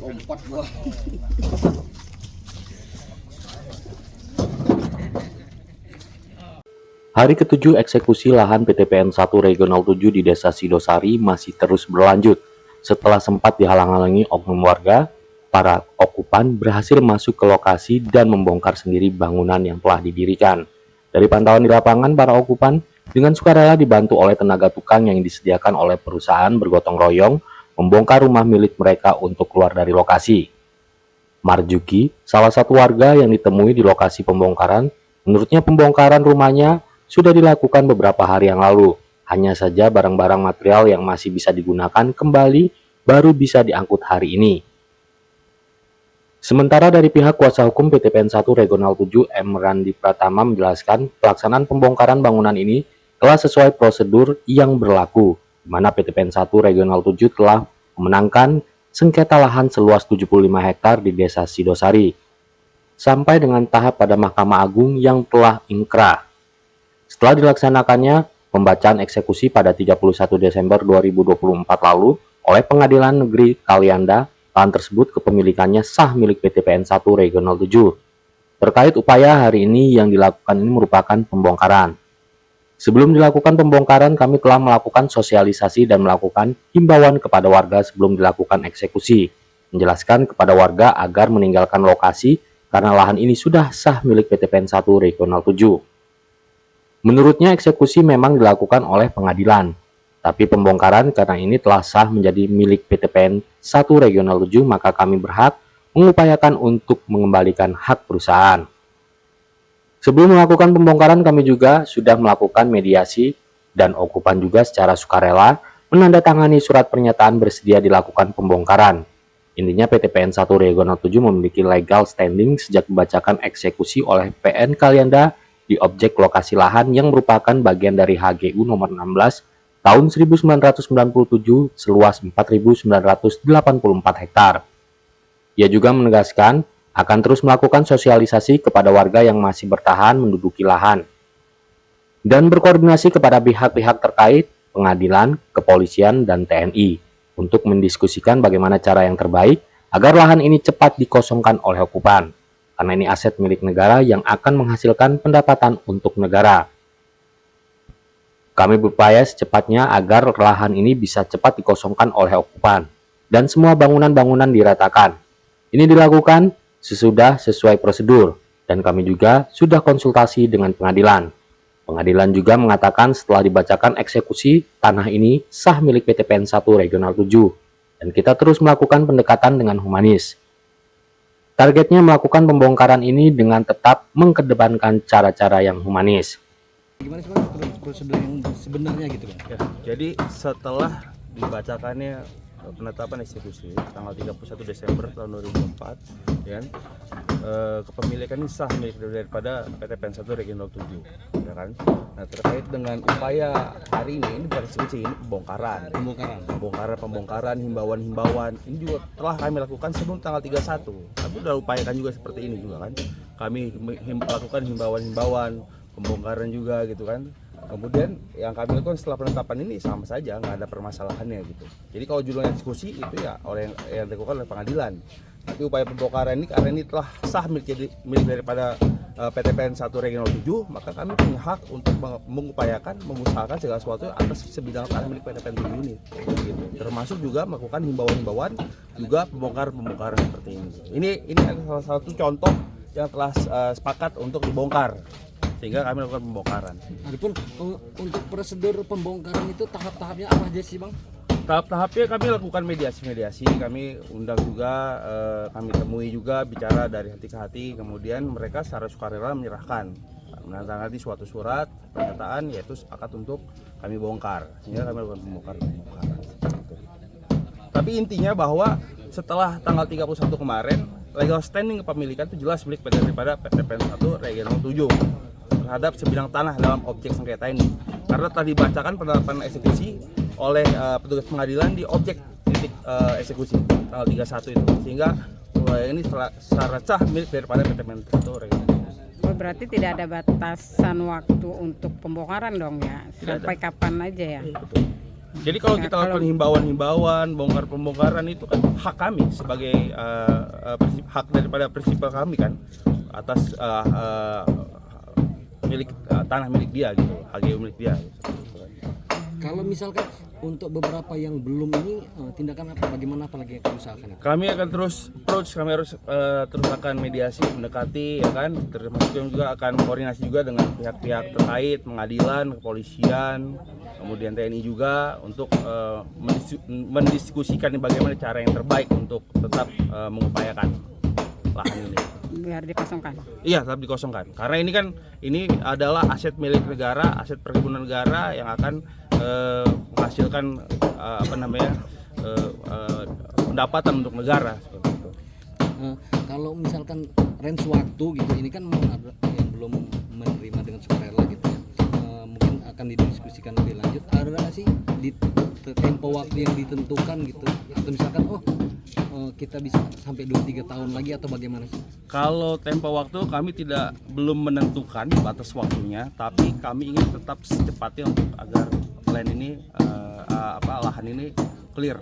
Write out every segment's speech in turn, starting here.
lompat gua. Hari ke-7 eksekusi lahan PTPN 1 Regional 7 di Desa Sidosari masih terus berlanjut. Setelah sempat dihalang-halangi oknum warga, para okupan berhasil masuk ke lokasi dan membongkar sendiri bangunan yang telah didirikan. Dari pantauan di lapangan, para okupan dengan sukarela dibantu oleh tenaga tukang yang disediakan oleh perusahaan bergotong royong membongkar rumah milik mereka untuk keluar dari lokasi. Marjuki, salah satu warga yang ditemui di lokasi pembongkaran, menurutnya pembongkaran rumahnya sudah dilakukan beberapa hari yang lalu. Hanya saja barang-barang material yang masih bisa digunakan kembali baru bisa diangkut hari ini. Sementara dari pihak kuasa hukum PTPN 1 Regional 7 M. Randi Pratama menjelaskan pelaksanaan pembongkaran bangunan ini telah sesuai prosedur yang berlaku, di mana PTPN 1 Regional 7 telah memenangkan sengketa lahan seluas 75 hektar di Desa Sidosari, sampai dengan tahap pada Mahkamah Agung yang telah inkrah. Setelah dilaksanakannya pembacaan eksekusi pada 31 Desember 2024 lalu oleh Pengadilan Negeri Kalianda, lahan tersebut kepemilikannya sah milik PTPN 1 Regional 7. Terkait upaya hari ini yang dilakukan ini merupakan pembongkaran. Sebelum dilakukan pembongkaran, kami telah melakukan sosialisasi dan melakukan himbauan kepada warga sebelum dilakukan eksekusi, menjelaskan kepada warga agar meninggalkan lokasi karena lahan ini sudah sah milik PTPN 1 Regional 7. Menurutnya eksekusi memang dilakukan oleh pengadilan, tapi pembongkaran karena ini telah sah menjadi milik PTPN 1 Regional 7, maka kami berhak mengupayakan untuk mengembalikan hak perusahaan. Sebelum melakukan pembongkaran, kami juga sudah melakukan mediasi dan okupan juga secara sukarela menandatangani surat pernyataan bersedia dilakukan pembongkaran. Intinya PTPN 1 Regional 7 memiliki legal standing sejak dibacakan eksekusi oleh PN Kalianda di objek lokasi lahan yang merupakan bagian dari HGU nomor 16 tahun 1997 seluas 4.984 hektar. Ia juga menegaskan akan terus melakukan sosialisasi kepada warga yang masih bertahan menduduki lahan dan berkoordinasi kepada pihak-pihak terkait, pengadilan, kepolisian, dan TNI untuk mendiskusikan bagaimana cara yang terbaik agar lahan ini cepat dikosongkan oleh okupan, karena ini aset milik negara yang akan menghasilkan pendapatan untuk negara. Kami berupaya secepatnya agar lahan ini bisa cepat dikosongkan oleh okupan dan semua bangunan-bangunan diratakan. Ini dilakukan sesuai prosedur dan kami juga sudah konsultasi dengan pengadilan. Pengadilan juga mengatakan setelah dibacakan eksekusi, tanah ini sah milik PTPN 1 Regional 7 dan kita terus melakukan pendekatan dengan humanis. Targetnya melakukan pembongkaran ini dengan tetap mengedepankan cara-cara yang humanis. Gimana sih Bang prosedur yang sebenarnya gitu Bang? Ya, jadi setelah dibacakannya penetapan eksekusi tanggal 31 Desember tahun 2004, ya kan, kepemilikan ini sah milik daripada PTPN 1 Regional 7, ya kan. Nah, terkait dengan upaya hari ini bukan eksekusi, ini pembongkaran, himbauan ini juga telah kami lakukan sebelum tanggal 31. Kami sudah upayakan juga seperti ini juga kan. Kami melakukan himbauan, pembongkaran juga gitu kan. Kemudian yang kami lakukan setelah penetapan ini sama saja, nggak ada permasalahannya gitu. Jadi kalau judulnya diskusi itu ya oleh yang dilakukan oleh pengadilan. Tapi upaya pembongkaran ini karena ini telah sah milik daripada PTPN 1 Regional 7, maka kami punya hak untuk mengupayakan, mengusahakan segala sesuatu atas sebidang tanah milik PTPN 7 ini. Gitu. Termasuk juga melakukan himbauan-himbauan, juga pembongkaran seperti ini. Ini adalah salah satu contoh yang telah sepakat untuk dibongkar, sehingga kami lakukan pembongkaran. Adapun untuk prosedur pembongkaran itu tahap-tahapnya apa aja sih Bang? Tahap-tahapnya kami lakukan mediasi, kami undang juga, kami temui juga, bicara dari hati ke hati, kemudian mereka secara sukarela menyerahkan, menandatangani suatu surat pernyataan yaitu sepakat untuk kami bongkar, sehingga kami lakukan pembongkaran. Tapi intinya bahwa setelah tanggal 31 kemarin, legal standing kepemilikan itu jelas milik daripada PTPN 1 Regional 7 terhadap sebidang tanah dalam objek sengketa ini, karena telah dibacakan penetapan eksekusi oleh petugas pengadilan di objek titik eksekusi tanggal 31 itu, sehingga ini secara sah milik daripada PTPN 1 Regional 7. Oh, berarti tidak ada batasan waktu untuk pembongkaran dong ya? Sampai kapan aja ya? Betul. Jadi kalau kita lakukan himbauan-himbauan, bongkar-pembongkaran itu kan hak kami sebagai hak daripada prinsipal kami kan atas milik tanah milik dia gitu, HGU milik dia. Kalau misalkan untuk beberapa yang belum ini tindakan apa, bagaimana apalagi yang kamu usahakan? Kami akan terus approach, kami harus terus akan mediasi, mendekati ya kan, termasuk juga akan koordinasi juga dengan pihak-pihak terkait, pengadilan, kepolisian, kemudian TNI juga untuk mendiskusikan bagaimana cara yang terbaik untuk tetap mengupayakan lahan ini. Biar dikosongkan. Iya, tetap dikosongkan. Karena ini adalah aset milik negara, aset perkebunan negara yang akan menghasilkan pendapatan untuk negara seperti itu. Kalau misalkan range waktu gitu, ini kan mau ada yang belum menerima dengan sukarela gitu ya. Mungkin akan didiskusikan lebih lanjut. Ada nggak sih di tempo waktu yang ditentukan gitu? Atau misalkan kita bisa sampai 2-3 tahun lagi atau bagaimana sih? Kalau tempo waktu kami belum menentukan batas waktunya, tapi kami ingin tetap secepatnya untuk agar land ini lahan ini clear.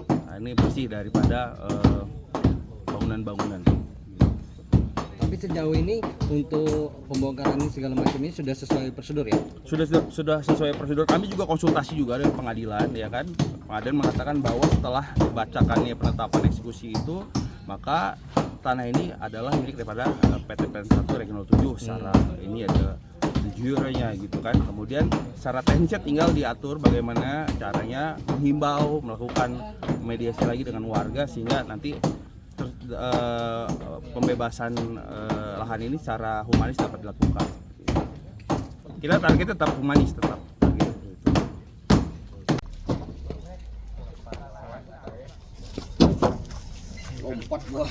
Nah, ini bersih daripada bangunan-bangunan. Tapi sejauh ini untuk pembongkaran ini segala macam ini sudah sesuai prosedur ya? Sudah sesuai prosedur. Kami juga konsultasi juga dengan pengadilan ya kan. Pengadilan mengatakan bahwa setelah dibacakannya penetapan eksekusi itu, maka tanah ini adalah milik daripada PT PN 1 Regional 7 secara ini ada jurenya gitu kan. Kemudian secara teknisnya tinggal diatur bagaimana caranya menghimbau, melakukan mediasi lagi dengan warga sehingga nanti pembebasan lahan ini secara humanis dapat dilakukan. Kita targetnya tetap humanis, tetap. Lompat gua.